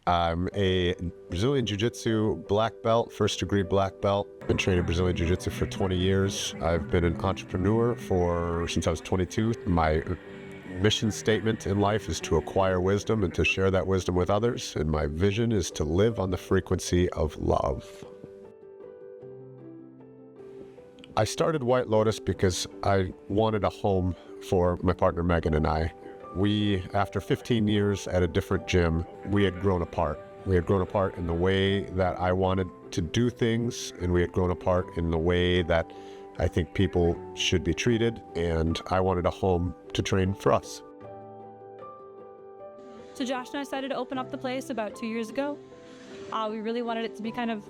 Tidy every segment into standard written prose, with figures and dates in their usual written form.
I'm a Brazilian Jiu-Jitsu black belt, first degree black belt. Been training Brazilian Jiu-Jitsu for 20 years. I've been an entrepreneur since I was 22. My mission statement in life is to acquire wisdom and to share that wisdom with others. And my vision is to live on the frequency of love. I started White Lotus because I wanted a home for my partner Megan and I. After 15 years at a different gym, we had grown apart. We had grown apart in the way that I wanted to do things, and we had grown apart in the way that I think people should be treated, and I wanted a home to train for us. So Josh and I decided to open up the place about 2 years ago. We really wanted it to be kind of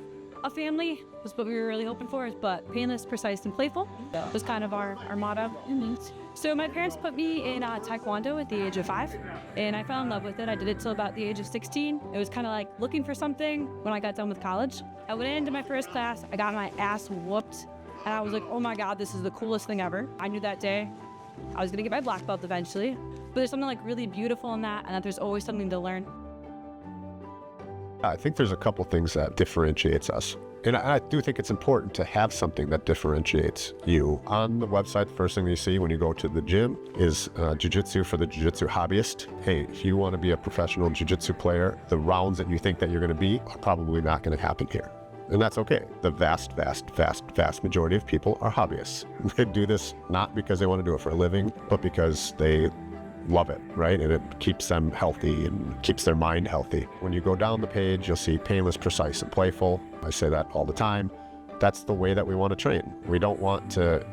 a family, was what we were really hoping for, but painless, precise, and playful was kind of our motto. So my parents put me in Taekwondo at the age of 5, and I fell in love with it. I did it till about the age of 16. It was kind of like looking for something when I got done with college. I went into my first class, I got my ass whooped, and I was like, oh my God, this is the coolest thing ever. I knew that day I was gonna get my black belt eventually, but there's something like really beautiful in that, and that there's always something to learn. I think there's a couple things that differentiates us. And I do think it's important to have something that differentiates you. On the website, the first thing you see when you go to the gym is Jiu-Jitsu for the Jiu-Jitsu hobbyist. Hey, if you want to be a professional Jiu-Jitsu player, the rounds that you think that you're going to be are probably not going to happen here. And that's okay. The vast majority of people are hobbyists. They do this not because they want to do it for a living, but because they love it, right? And it keeps them healthy and keeps their mind healthy. When you go down the page, you'll see painless, precise, and playful. I say that all the time. That's the way that we want to train. We don't want to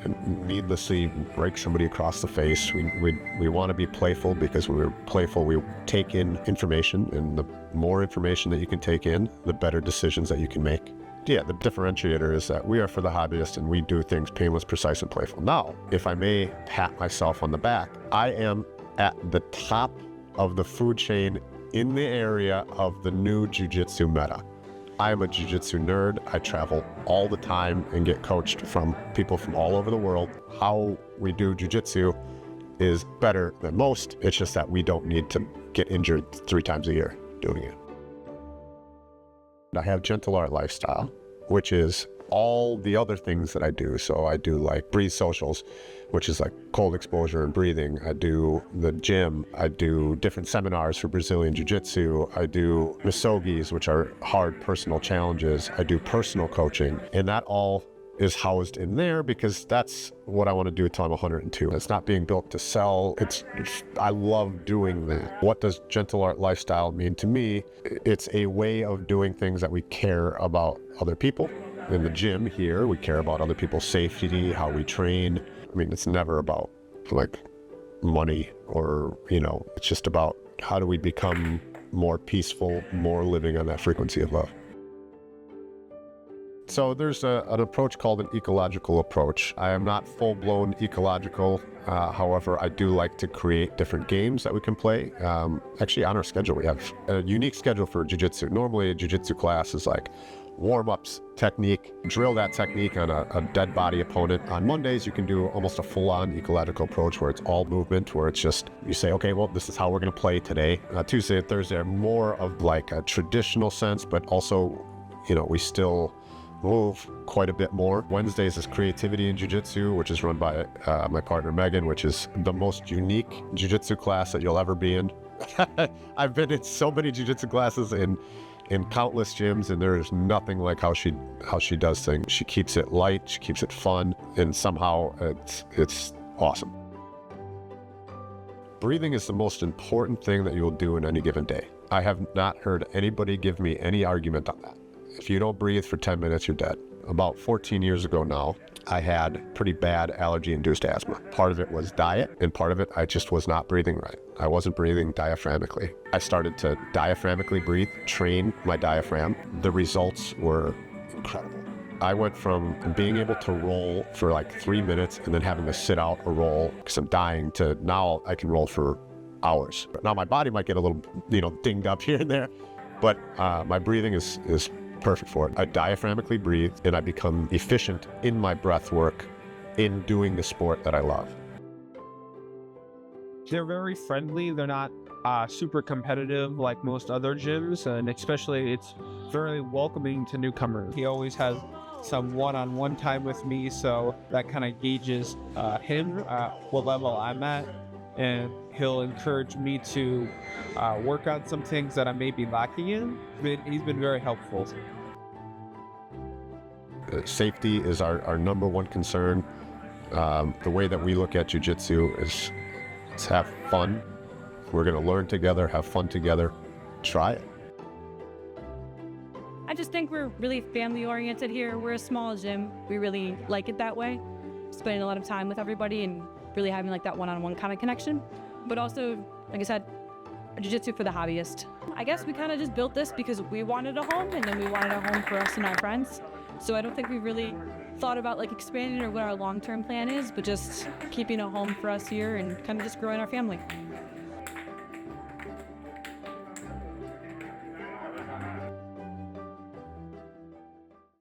needlessly break somebody across the face. We want to be playful, because when we're playful, we take in information, and the more information that you can take in, the better decisions that you can make. Yeah, the differentiator is that we are for the hobbyist, and we do things painless, precise, and playful. Now, if I may pat myself on the back, I am at the top of the food chain in the area of the new jiu-jitsu meta. I am a jiu-jitsu nerd. I travel all the time and get coached from people from all over the world. How we do jiu-jitsu is better than most. It's just that we don't need to get injured 3 times a year doing it. I have Gentle Art Lifestyle, which is all the other things that I do. So I do like Breathe Socials, which is like cold exposure and breathing. I do the gym. I do different seminars for Brazilian Jiu-Jitsu. I do misogis, which are hard personal challenges. I do personal coaching, and that all is housed in there because that's what I want to do until I'm 102. It's not being built to sell. I love doing that. What does Gentle Art Lifestyle mean to me? It's a way of doing things that we care about other people. In the gym here, we care about other people's safety, how we train. I mean, it's never about like money or, it's just about how do we become more peaceful, more living on that frequency of love. So there's an approach called an ecological approach. I am not full-blown ecological. However, I do like to create different games that we can play. Actually, on our schedule, we have a unique schedule for jiu-jitsu. Normally, a jiu-jitsu class is like warm-ups, technique, drill that technique on a dead body opponent. On Mondays, you can do almost a full-on ecological approach where it's all movement, where it's just, you say, okay, well, this is how we're going to play today. Tuesday and Thursday are more of like a traditional sense, but also, we still move quite a bit more. Wednesdays is creativity in jiu-jitsu, which is run by my partner Megan, which is the most unique jiu-jitsu class that you'll ever be in. I've been in so many jiu-jitsu classes in countless gyms, and there is nothing like how she does things. She keeps it light, she keeps it fun, and somehow it's awesome. Breathing is the most important thing that you will do in any given day. I have not heard anybody give me any argument on that. If you don't breathe for 10 minutes, you're dead. About 14 years ago now, I had pretty bad allergy-induced asthma. Part of it was diet, and part of it, I just was not breathing right. I wasn't breathing diaphragmically. I started to diaphragmically breathe, train my diaphragm. The results were incredible. I went from being able to roll for like 3 minutes and then having to sit out or roll because I'm dying to now I can roll for hours. Now my body might get a little, dinged up here and there, but my breathing is perfect for it. I diaphragmically breathe, and I become efficient in my breath work in doing the sport that I love. They're very friendly. They're not super competitive like most other gyms, and especially it's very welcoming to newcomers. He always has some one-on-one time with me, so that kind of gauges him what level I'm at, and he'll encourage me to work on some things that I may be lacking in. He's been very helpful. Safety is our number one concern. The way that we look at jiu-jitsu is to have fun. We're going to learn together, have fun together, try it. I just think we're really family oriented here. We're a small gym. We really like it that way. Spending a lot of time with everybody and really having like that one-on-one kind of connection. But also, like I said, jiu-jitsu for the hobbyist. I guess we kind of just built this because we wanted a home, and then we wanted a home for us and our friends. So I don't think we really thought about like expanding or what our long-term plan is, but just keeping a home for us here and kind of just growing our family.